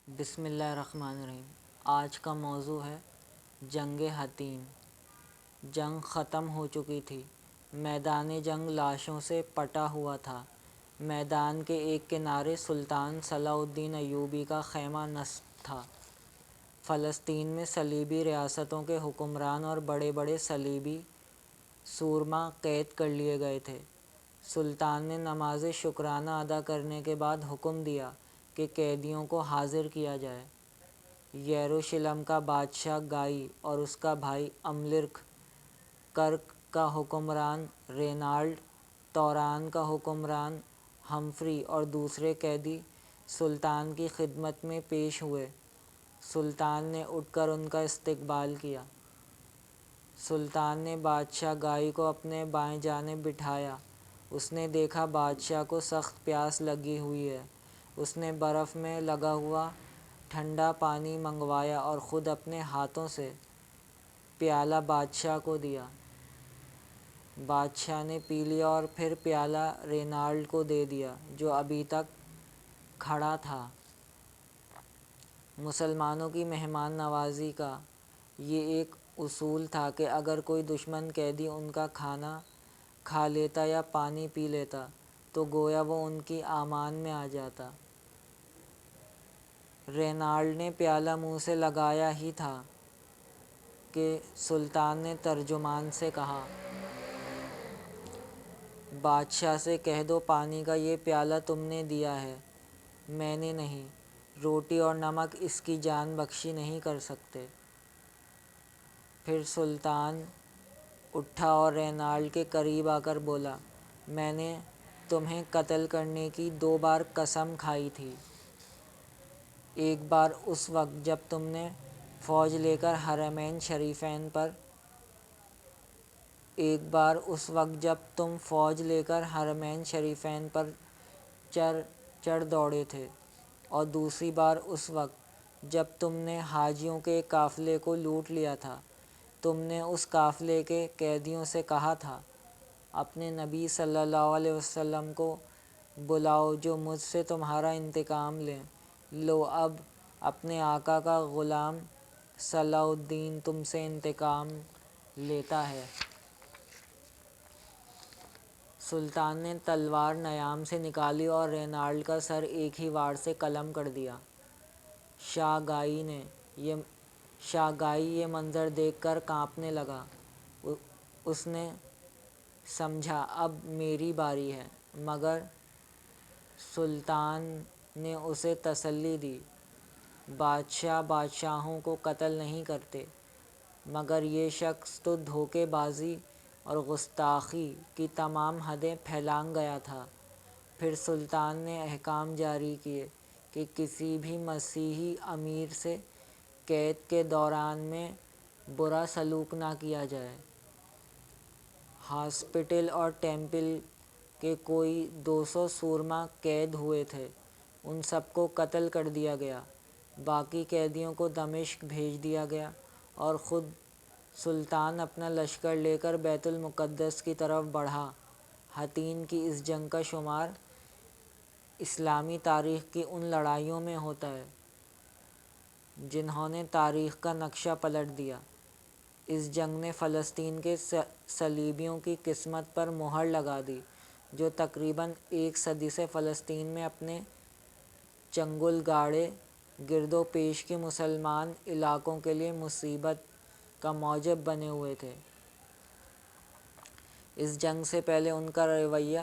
بسم اللہ الرحمن الرحیم۔ آج کا موضوع ہے جنگ حطین۔ جنگ ختم ہو چکی تھی، میدان جنگ لاشوں سے پٹا ہوا تھا۔ میدان کے ایک کنارے سلطان صلاح الدین ایوبی کا خیمہ نصب تھا۔ فلسطین میں صلیبی ریاستوں کے حکمران اور بڑے بڑے صلیبی سورما قید کر لیے گئے تھے۔ سلطان نے نماز شکرانہ ادا کرنے کے بعد حکم دیا کہ قیدیوں کو حاضر کیا جائے۔ یروشلم کا بادشاہ گائی اور اس کا بھائی املرک، کرک کا حکمران رینالڈ، توران کا حکمران ہمفری اور دوسرے قیدی سلطان کی خدمت میں پیش ہوئے۔ سلطان نے اٹھ کر ان کا استقبال کیا۔ سلطان نے بادشاہ گائی کو اپنے بائیں جانب بٹھایا۔ اس نے دیکھا بادشاہ کو سخت پیاس لگی ہوئی ہے۔ اس نے برف میں لگا ہوا ٹھنڈا پانی منگوایا اور خود اپنے ہاتھوں سے پیالہ بادشاہ کو دیا۔ بادشاہ نے پی لیا اور پھر پیالہ رینالڈ کو دے دیا، جو ابھی تک کھڑا تھا۔ مسلمانوں کی مہمان نوازی کا یہ ایک اصول تھا کہ اگر کوئی دشمن قیدی ان کا کھانا کھا لیتا یا پانی پی لیتا تو گویا وہ ان کی امان میں آ جاتا۔ رینالڈ نے پیالہ منہ سے لگایا ہی تھا کہ سلطان نے ترجمان سے کہا، بادشاہ سے کہہ دو پانی کا یہ پیالہ تم نے دیا ہے، میں نے نہیں۔ روٹی اور نمک اس کی جان بخشی نہیں کر سکتے۔ پھر سلطان اٹھا اور رینالڈ کے قریب آ کر بولا، میں نے تمہیں قتل کرنے کی 2 بار قسم کھائی تھی۔ ایک بار اس وقت جب تم فوج لے کر حرمین شریفین پر چڑھ دوڑے تھے، اور دوسری بار اس وقت جب تم نے حاجیوں کے ایک قافلے کو لوٹ لیا تھا۔ تم نے اس قافلے کے قیدیوں سے کہا تھا، اپنے نبی صلی اللہ علیہ وسلم کو بلاؤ جو مجھ سے تمہارا انتقام لیں۔ لو اب اپنے آقا کا غلام صلاح الدین تم سے انتقام لیتا ہے۔ سلطان نے تلوار نیام سے نکالی اور رینالڈ کا سر ایک ہی وار سے قلم کر دیا۔ شاہ گائی یہ منظر دیکھ کر کانپنے لگا۔ اس نے سمجھا اب میری باری ہے، مگر سلطان نے اسے تسلی دی، بادشاہ بادشاہوں کو قتل نہیں کرتے، مگر یہ شخص تو دھوکے بازی اور گستاخی کی تمام حدیں پھیلانگ گیا تھا۔ پھر سلطان نے احکام جاری کیے کہ کسی بھی مسیحی امیر سے قید کے دوران میں برا سلوک نہ کیا جائے۔ ہاسپٹل اور ٹیمپل کے کوئی 200 سورما قید ہوئے تھے، ان سب کو قتل کر دیا گیا۔ باقی قیدیوں کو دمشق بھیج دیا گیا اور خود سلطان اپنا لشکر لے کر بیت المقدس کی طرف بڑھا۔ حطین کی اس جنگ کا شمار اسلامی تاریخ کی ان لڑائیوں میں ہوتا ہے جنہوں نے تاریخ کا نقشہ پلٹ دیا۔ اس جنگ نے فلسطین کے صلیبیوں کی قسمت پر مہر لگا دی، جو تقریباً 1 صدی سے فلسطین میں اپنے چنگل گاڑے گرد و پیش کے مسلمان علاقوں کے لیے مصیبت کا موجب بنے ہوئے تھے۔ اس جنگ سے پہلے ان کا رویہ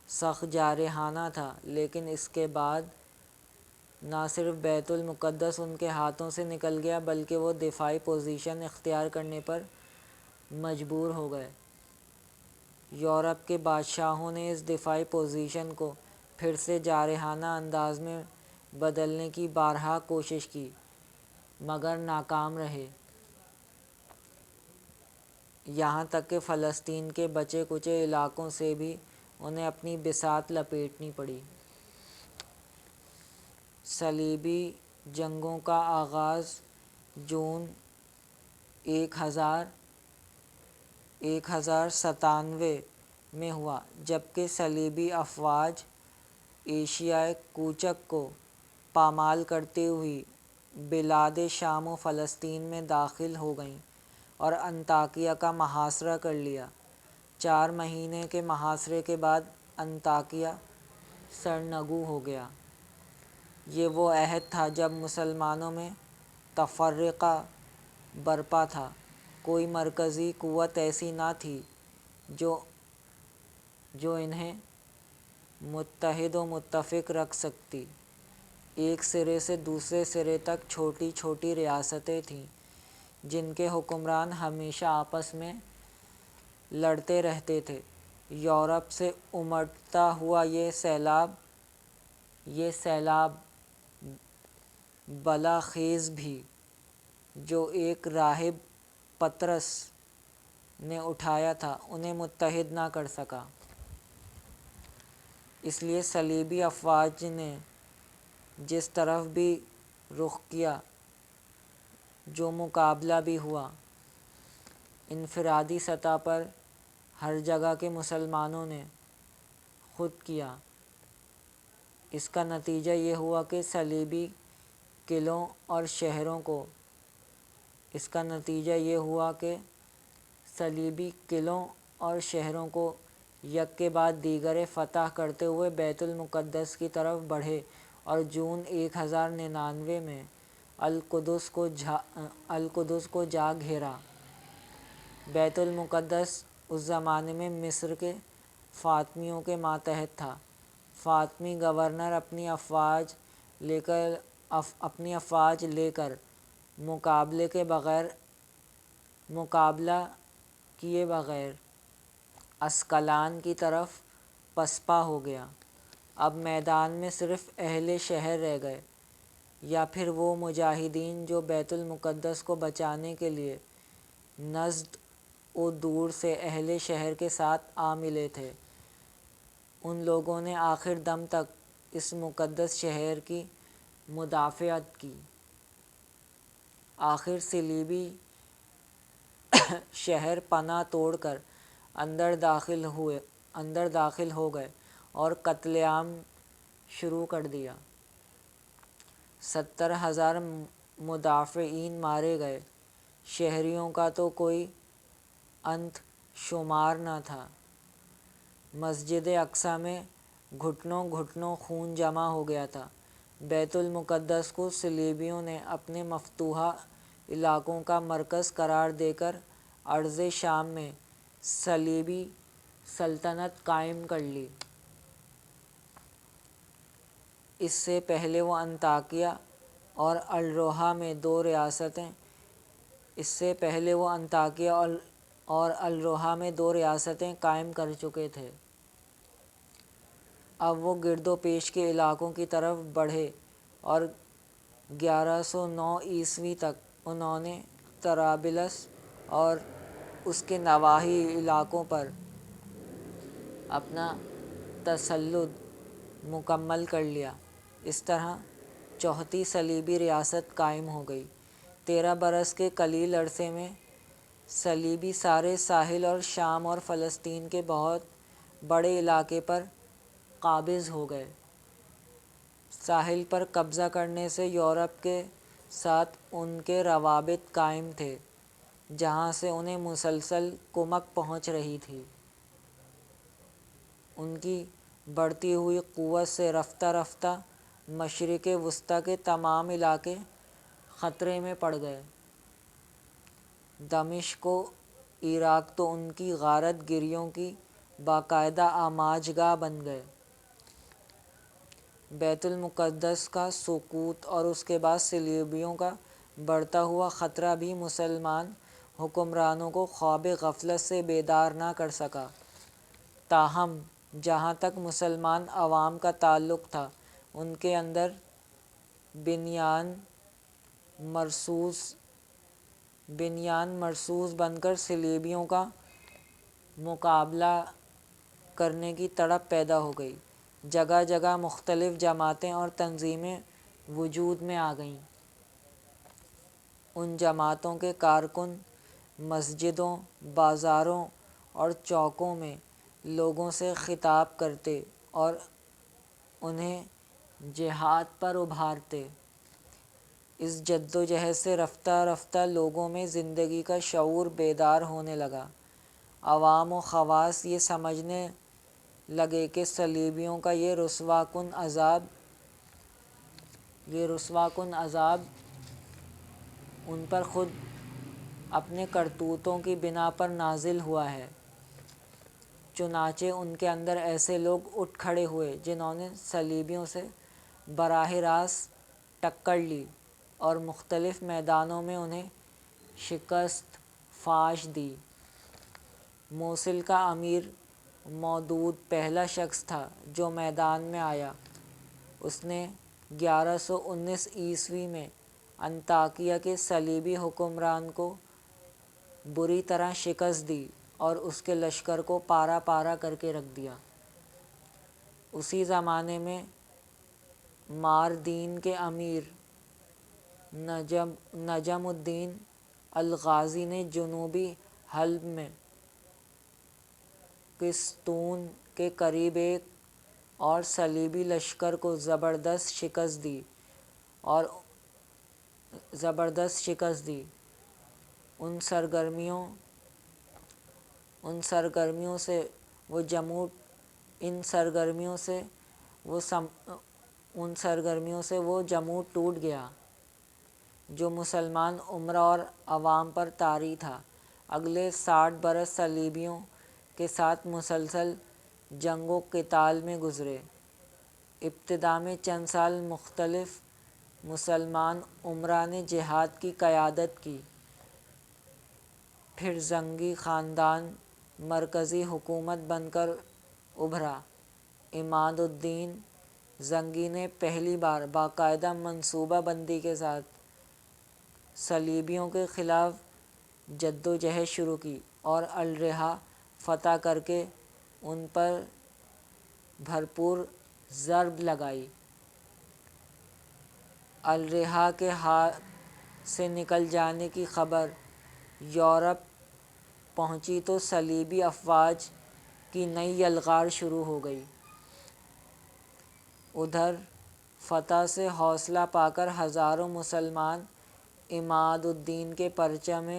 سخت جارحانہ تھا، لیکن اس کے بعد نہ صرف بیت المقدس ان کے ہاتھوں سے نکل گیا بلکہ وہ دفاعی پوزیشن اختیار کرنے پر مجبور ہو گئے۔ یورپ کے بادشاہوں نے اس دفاعی پوزیشن کو پھر سے جارحانہ انداز میں بدلنے کی بارہا کوشش کی، مگر ناکام رہے۔ یہاں تک کہ فلسطین کے بچے کچے علاقوں سے بھی انہیں اپنی بساط لپیٹنی پڑی۔ صلیبی جنگوں کا آغاز جون 1097 میں ہوا، جبکہ صلیبی افواج ایشیائے کوچک کو پامال کرتی ہوئی بلاد شام و فلسطین میں داخل ہو گئیں اور انطاکیہ کا محاصرہ کر لیا۔ 4 مہینے کے محاصرے کے بعد انطاکیہ سرنگوں ہو گیا۔ یہ وہ عہد تھا جب مسلمانوں میں تفرقہ برپا تھا۔ کوئی مرکزی قوت ایسی نہ تھی جو انہیں متحد و متفق رکھ سکتی۔ ایک سرے سے دوسرے سرے تک چھوٹی چھوٹی ریاستیں تھیں جن کے حکمران ہمیشہ آپس میں لڑتے رہتے تھے۔ یورپ سے امٹتا ہوا یہ سیلاب بلاخیز بھی جو ایک راہب پطرس نے اٹھایا تھا انہیں متحد نہ کر سکا۔ اس لیے صلیبی افواج نے جس طرف بھی رخ کیا، جو مقابلہ بھی ہوا، انفرادی سطح پر ہر جگہ کے مسلمانوں نے خود کیا۔ اس کا نتیجہ یہ ہوا کہ صلیبی قلعوں اور شہروں کو یک کے بعد دیگرے فتح کرتے ہوئے بیت المقدس کی طرف بڑھے اور جون 1099 میں القدس کو جا گھیرا۔ بیت المقدس اس زمانے میں مصر کے فاطمیوں کے ماتحت تھا۔ فاطمی گورنر اپنی افواج لے کر مقابلہ کیے بغیر اسکلان کی طرف پسپا ہو گیا۔ اب میدان میں صرف اہل شہر رہ گئے، یا پھر وہ مجاہدین جو بیت المقدس کو بچانے کے لیے نزد و دور سے اہل شہر کے ساتھ آ ملے تھے۔ ان لوگوں نے آخر دم تک اس مقدس شہر کی مدافعت کی۔ آخر صلیبی شہر پناہ توڑ کر اندر داخل ہو گئے اور قتل عام شروع کر دیا۔ 70,000 مدافعین مارے گئے۔ شہریوں کا تو کوئی انت شمار نہ تھا۔ مسجد اقصیٰ میں گھٹنوں گھٹنوں خون جمع ہو گیا تھا۔ بیت المقدس کو صلیبیوں نے اپنے مفتوحہ علاقوں کا مرکز قرار دے کر ارض شام میں صلیبی سلطنت قائم کر لی۔ اس سے پہلے وہ انطاکیہ اور الروحہ میں 2 ریاستیں قائم کر چکے تھے۔ اب وہ گرد و پیش کے علاقوں کی طرف بڑھے اور 1109 عیسوی تک انہوں نے طرابلس اور اس کے نواحی علاقوں پر اپنا تسلط مکمل کر لیا۔ اس طرح چوتھی صلیبی ریاست قائم ہو گئی۔ 13 برس کے قلیل عرصے میں صلیبی سارے ساحل اور شام اور فلسطین کے بہت بڑے علاقے پر قابض ہو گئے۔ ساحل پر قبضہ کرنے سے یورپ کے ساتھ ان کے روابط قائم تھے، جہاں سے انہیں مسلسل کمک پہنچ رہی تھی۔ ان کی بڑھتی ہوئی قوت سے رفتہ رفتہ مشرق وسطیٰ کے تمام علاقے خطرے میں پڑ گئے۔ دمشق و عراق تو ان کی غارت گریوں کی باقاعدہ آماج گاہ بن گئے۔ بیت المقدس کا سقوط اور اس کے بعد صلیبیوں کا بڑھتا ہوا خطرہ بھی مسلمان حکمرانوں کو خواب غفلت سے بیدار نہ کر سکا۔ تاہم جہاں تک مسلمان عوام کا تعلق تھا، ان کے اندر بنیان مرصوص بن کر صلیبیوں کا مقابلہ کرنے کی تڑپ پیدا ہو گئی۔ جگہ جگہ مختلف جماعتیں اور تنظیمیں وجود میں آ گئیں۔ ان جماعتوں کے کارکن مسجدوں، بازاروں اور چوکوں میں لوگوں سے خطاب کرتے اور انہیں جہاد پر ابھارتے۔ اس جد و جہد سے رفتہ رفتہ لوگوں میں زندگی کا شعور بیدار ہونے لگا۔ عوام و خواص یہ سمجھنے لگے کہ صلیبیوں کا یہ رسوا کن عذاب ان پر خود اپنے کرتوتوں کی بنا پر نازل ہوا ہے۔ چنانچہ ان کے اندر ایسے لوگ اٹھ کھڑے ہوئے جنہوں نے صلیبیوں سے براہ راست ٹکر لی اور مختلف میدانوں میں انہیں شکست فاش دی۔ موصل کا امیر مودود پہلا شخص تھا جو میدان میں آیا۔ اس نے 1119 میں انطاکیہ کے صلیبی حکمران کو بری طرح شکست دی اور اس کے لشکر کو پارہ پارہ کر کے رکھ دیا۔ اسی زمانے میں ماردین کے امیر نجم الدین الغازی نے جنوبی حلب میں قسطون کے قریب ایک اور صلیبی لشکر کو زبردست شکست دی۔ ان سرگرمیوں سے وہ جمود ٹوٹ گیا جو مسلمان امراء اور عوام پر طاری تھا۔ اگلے 60 برس صلیبیوں کے ساتھ مسلسل جنگ و قتال میں گزرے۔ ابتدا میں چند سال مختلف مسلمان امراء نے جہاد کی قیادت کی، پھر زنگی خاندان مرکزی حکومت بن کر ابھرا۔ عماد الدین زنگی نے پہلی بار باقاعدہ منصوبہ بندی کے ساتھ صلیبیوں کے خلاف جد و جہد شروع کی اور الرحا فتح کر کے ان پر بھرپور ضرب لگائی۔ الرحا کے ہاتھ سے نکل جانے کی خبر یورپ پہنچی تو صلیبی افواج کی نئی یلغار شروع ہو گئی۔ ادھر فتح سے حوصلہ پا کر ہزاروں مسلمان عماد الدین کے پرچم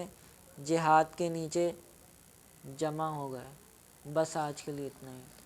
جہاد کے نیچے جمع ہو گئے۔ بس آج کے لیے اتنا ہی۔